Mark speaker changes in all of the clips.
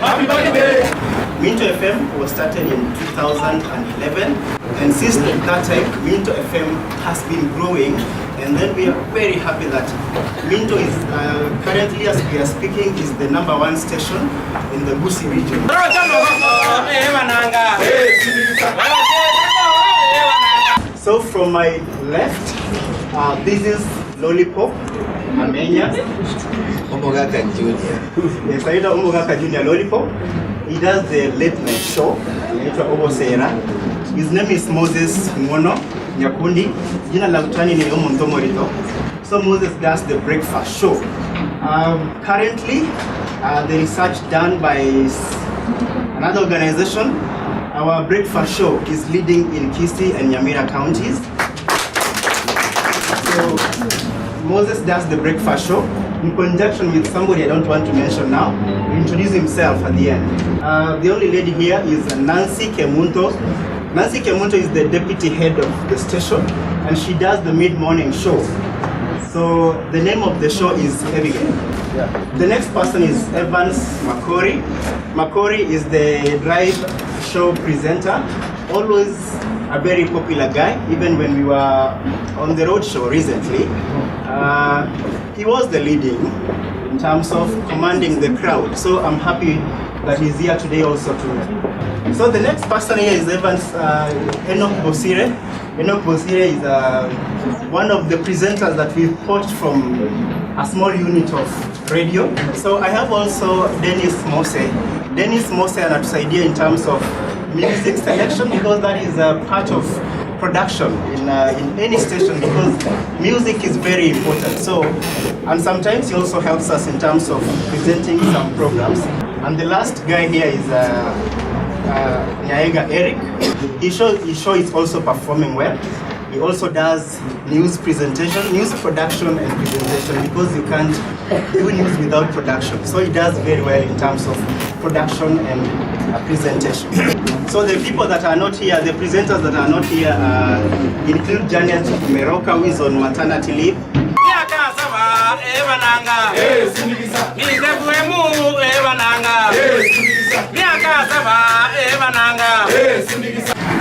Speaker 1: Happy birthday! Minto FM was started in 2011, and since that time, Minto FM has been growing, and then we are very happy that Minto is currently, as we are speaking, is the #1 station in the Busi region. So from my left, this is Lollipop Amenya Omogaka Junior. Yes, I know Omogaka Junior Lollipop. He does the late night show. His name is Moses Ngono Nyakundi. Jina la utani ni Omonto Morito. So Moses does the breakfast show. Currently, the research done by another organization, our breakfast show is leading in Kisii and Nyamira counties. So Moses does the breakfast show in conjunction with somebody I don't want to mention now. He'll introduce himself at the end. The only lady here is Nancy Kemunto. Nancy Kemunto is the deputy head of the station, and she does the mid-morning show. So the name of the show is Abigail. Yeah. The next person is Evans Makori. Makori is the drive show presenter, always a very popular guy, even when we were on the road show recently. He was the leading in terms of commanding the crowd. So I'm happy that he's here today also too. So the next person here is Evans Enoch Bosire. Enoch Bosire is one of the presenters that we've poached from a small unit of radio. So I have also Dennis Mose. Dennis Mose anatusaidia in terms of music selection, because that is a part of production in any station, because music is very important. So, and sometimes he also helps us in terms of presenting some programs. And the last guy here is Eng'era Eric. His show is also performing well. He also does news presentation, news production and presentation, because you can't do news without production. So he does very well in terms of production and presentation. So the people that are not here, the presenters that are not here include Janet Meroka, who is on maternity leave.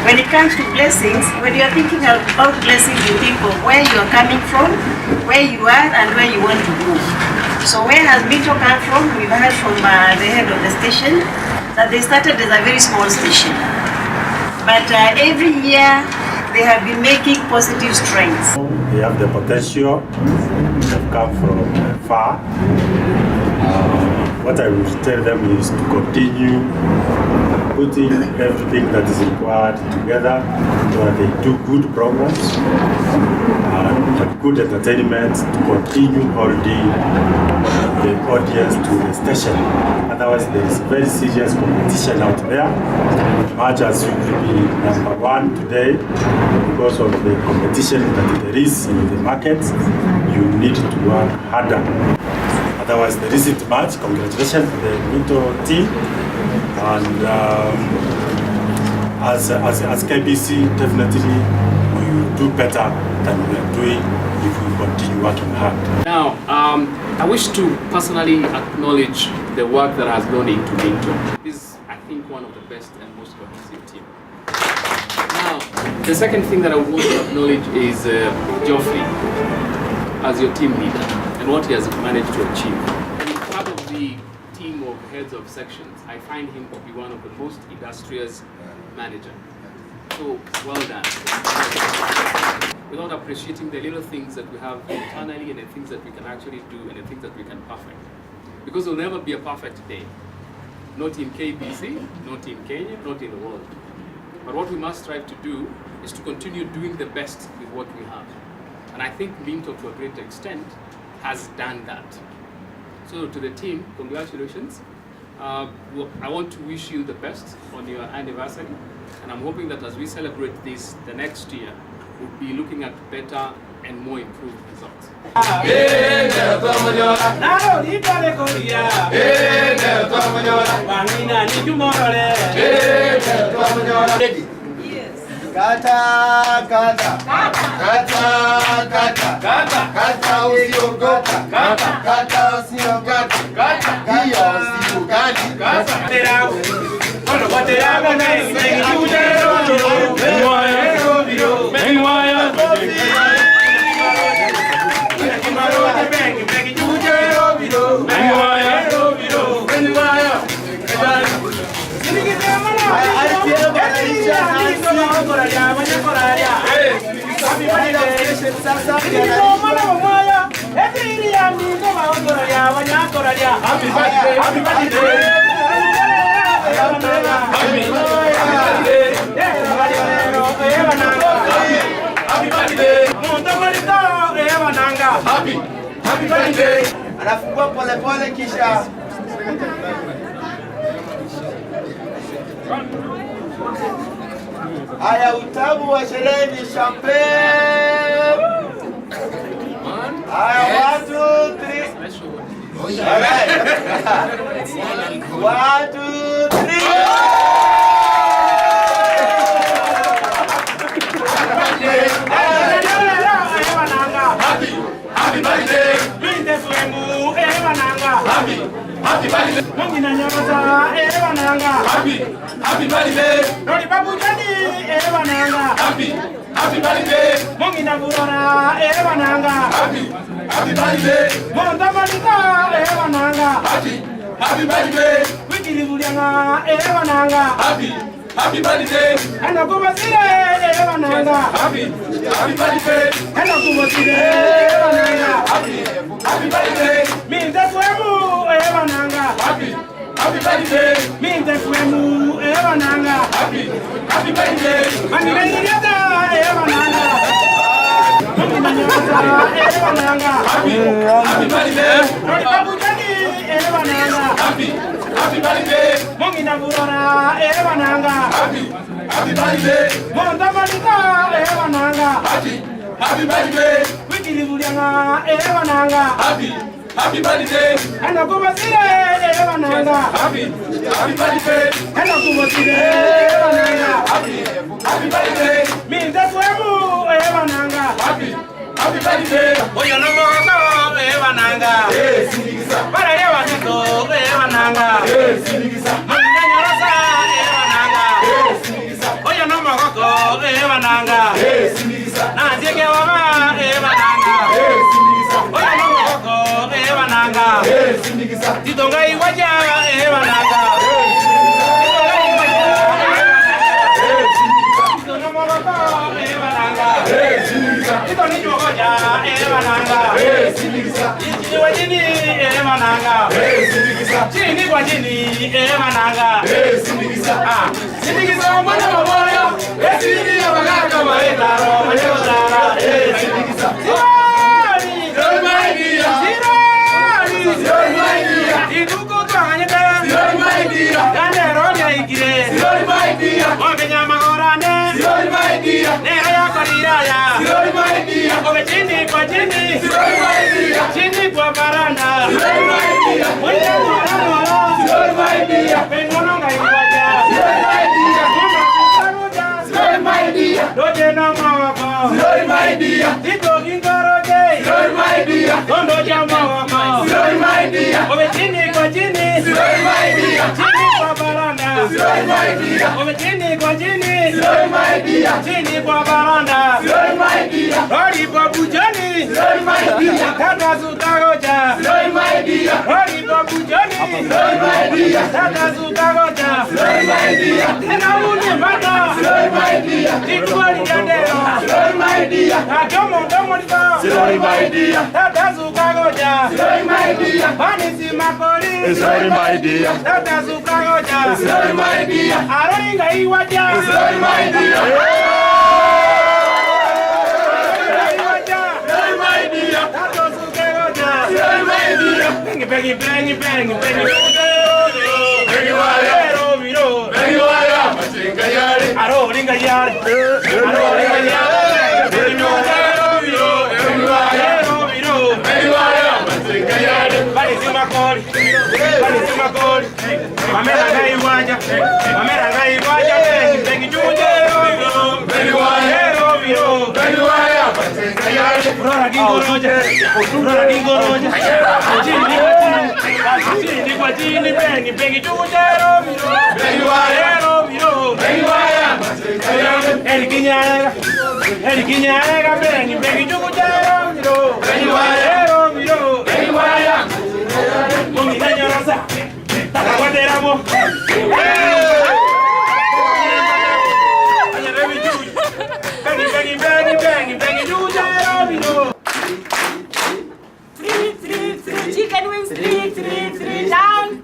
Speaker 2: When it comes to blessings, when you are thinking about blessings, you think of where you are coming from, where you are, and where you want to go. So where has Minto come from? We've heard from the head of the station that they started as a very small station. But every year, they have been making positive strides.
Speaker 3: They have the potential, they've come from far. What I will tell them is to continue putting everything that is required together so that they do good programs and good entertainment, to continue holding the audience to the station. Otherwise, there is very serious competition out there. Much as you will be #1 today, because of the competition that there is in the market, you need to work harder. Otherwise, there isn't much. Congratulations to the Minto team. And as KBC, definitely we will do better than we are doing if we continue working hard.
Speaker 4: Now, I wish to personally acknowledge the work that has gone into Minto. This is, I think, one of the best and most cohesive team. Now, the second thing that I want to acknowledge is Geoffrey as your team leader and what he has managed to achieve. And part of the team of heads of sections, I find him to be one of the most industrious managers. So, well done. Without appreciating the little things that we have internally and the things that we can actually do and the things that we can perfect. Because there will never be a perfect day. Not in KBC, not in Kenya, not in the world. But what we must strive to do is to continue doing the best with what we have. And I think Minto, to a great extent, has done that. So to the team, congratulations. I want to wish you the best on your anniversary. And I'm hoping that as we celebrate this, the next year, we'll be looking at better and more improved results.
Speaker 2: Yes.
Speaker 1: Kata, kata. Kata, kata. Kata usiogopa. Kata usiogopa. Hiyo si ugali. Anafungua pole pole kisha haya, utamu wa sherehe ni champagne. Haya, 1, 2, 3. Alright. 1, 2, 3. Happy birthday. Happy birthday. Mungina nyamaza ewananga. Happy birthday. Rodi babu jadi ewananga. Happy birthday. Mungina burora ewananga. Happy birthday. Monta malika ewananga. Happy birthday. Wikili bulianga ewananga. Happy birthday. Ana kubasire ewananga. Happy birthday. Ana kubasire ewananga. Happy birthday. Minto kwemu ewananga. Happy birthday. Minto kwemu ewananga. Happy birthday. Mangira nyata ewananga. Mungina nyata ewananga. Happy birthday. Rodi babu jadi ewananga. Happy birthday. Mungina burora ewananga. Happy birthday. Monta malika ewananga. Happy birthday. Wikili bulianga ewananga. Happy birthday. Ana kubasire ewananga. Happy birthday. Ana kubasire ewananga. Happy birthday. Minto kwemu ewananga. Happy birthday. Oyo no moto ewananga. Sindikiza. Para yewa tito ewananga. Sindikiza. Mungina nyorosa ewananga. Sindikiza. Oyo no moto ewananga. Sindikiza. Na ndiye wama ewananga. Sindikiza. Oyo no moto ewananga. Sindikiza. Titonga iwaja ewananga. Titonga iwaja ewananga. Titonga moto ewananga. Titonga iwaja ewananga. Chini kwa chini ewananga. Chini kwa chini ewananga. Sindikiza mwana wa moyo. Esiri ya bagaka maetaro maetara. Sindikiza. Sirori my dear. Sirori my dear. Iduko twanyete. Sirori my dear. Dande ronya ikire. Sirori my dear. Ogenya magorane. Sirori my dear. Nehaya koriraya. Sirori my dear. Oge chini kwa chini. Sirori my dear. Chini kwa baranda. Sirori my dear. Mwende mwana mwana. Sirori my dear. Pengono ngaiwaja. Sirori my dear. Mama kukaruja. Sirori my dear. Doje na mawako. Sirori my dear. Tito kingaroje. Sirori my dear. Tondo jama wako. Sirori my dear. Oge chini kwa chini. Sirori my dear. Chini kwa baranda. Sirori my dear. Oge chini kwa chini. Sirori my dear. Chini kwa baranda. Sirori my dear. Rodi babu jani. Sirori my dear. Tata sutagoja. Sirori my dear. Rodi babu jani. Sirori my dear. Tata sutagoja. Sirori my dear. Tena uni mata. Sirori my dear. Tikuali jandero. Sirori my dear. Ajomo domo liba. Sirori my dear. Tata sutagoja. Sirori my dear. Panisi makori. Sirori my dear. Tata sutagoja. Sirori my dear. Aroinga iwaja. Sirori my dear. Bang, bang, bang, bang. Aro ringa yari. Mamera ngai waja. Mamera ngai waja. Bang, bang,
Speaker 5: Flora Kingo Roja. Flora Kingo Roja. Chini kwa chini pengi pengi chukutero miro. Pengi waya miro. Pengi waya. Eri kinyara pengi pengi chukutero miro. Pengi waya miro. Pengi waya. Mungi tanyarasa. Takawateramo.
Speaker 6: Chicken wings, three, down.